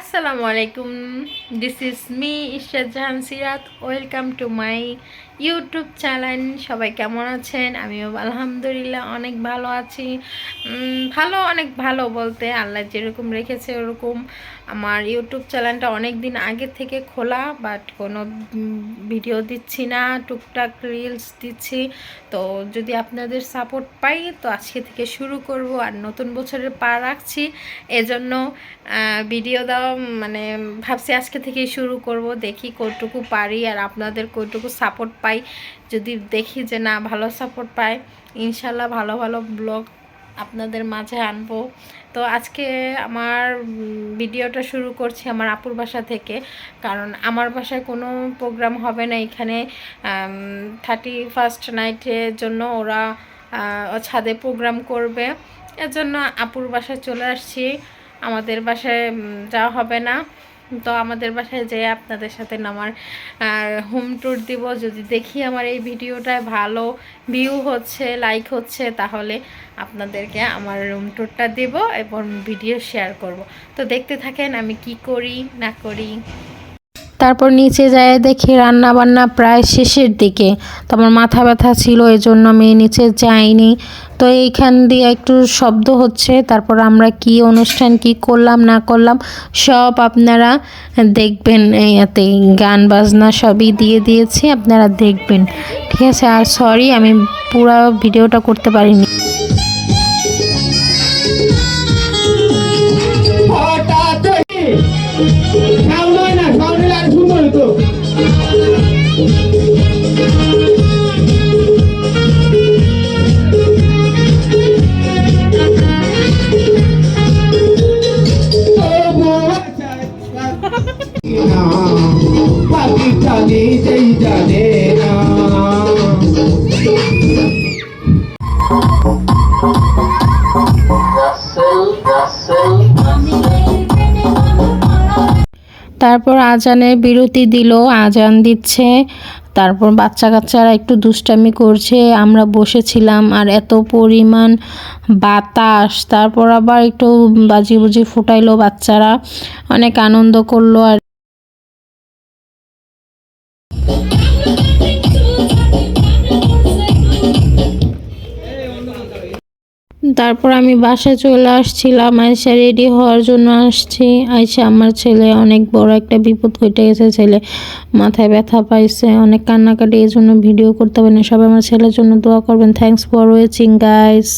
আসসালামু আলাইকুম, this is me Ishrat Jahan Sirat. Welcome to my YouTube channel. সবাই কেমন আছেন? আমিও আলহামদুলিল্লাহ অনেক ভালো আছি। অনেক ভালো বলতে আল্লাহ যেরকম রেখেছে ওরকম। আমার ইউটিউব চ্যানেলটা অনেক দিন আগে থেকে খোলা, বাট কোনো ভিডিও দিচ্ছি না, টুকটাক রিলস দিচ্ছি। তো যদি আপনাদের সাপোর্ট পাই তো আজকে থেকে শুরু করব, আর নতুন বছরের পা রাখছি, এজন্য ভিডিও দেওয়া মানে ভাবছি আজকে থেকেই শুরু করব। দেখি কতটুকু পারি আর আপনাদের কতটুকু সাপোর্ট পাই। যদি দেখি যে না ভালো সাপোর্ট পাই, ইনশাল্লাহ ভালো ভালো ব্লগ আপনাদের মাঝে আনবো। তো আজকে আমার ভিডিওটা শুরু করছি আমার আপুর বাসা থেকে, কারণ আমার বাসায় কোনো প্রোগ্রাম হবে না এখানে। 31st নাইটের জন্য ওরা ছাদে প্রোগ্রাম করবে, এজন্য আপুর বাসায় চলে আসছি। আমাদের বাসায় যাওয়া হবে না, তো আমাদের বাসায় যেয়ে আপনাদের সাথে আমার হোম ট্যুর দিব। যদি দেখি আমার এই ভিডিওটায় ভালো ভিউ হচ্ছে, লাইক হচ্ছে, তাহলে আপনাদেরকে আমার রুম ট্যুরটা দেব এবং ভিডিও শেয়ার করব। তো দেখতে থাকেন আমি কি করি না করি। তারপর নিচে যায় দেখি রান্না বান্না প্রায় শেষের দিকে। তো আমার মাথা ব্যথা ছিল, এই জন্য আমি নিচে যাইনি। তো এইখান দিয়ে একটু শব্দ হচ্ছে। তারপর আমরা কি অনুষ্ঠান কি করলাম না করলাম সব আপনারা দেখবেন। এতে গান বাজনা সবই দিয়ে দিয়েছি, আপনারা দেখবেন, ঠিক আছে? আর সরি আমি পুরো ভিডিওটা করতে পারিনি। তারপর আজানের বিরতি দিল, আজান দিচ্ছে। তারপর বাচ্চা কাচ্চারা একটু দুষ্টামি করছে, আমরা বসেছিলাম, আর এত পরিমাণ বাতাস। তারপর আবার একটু বাজি বুজি ফুটাইলো বাচ্চারা, অনেক আনন্দ করলো। আর তারপর আমি বাসায় চলে আসছিলাম, আয়সা রেডি হওয়ার জন্য আসছি। আয়সা আমার ছেলে অনেক বড় একটা বিপদ ঘটে গেছে, ছেলে মাথায় ব্যথা পাইছে, অনেক কান্নাকাটি, এই জন্য ভিডিও করতে পারেনি। সবাই আমার ছেলের জন্য দোয়া করবেন। Thanks for watching guys.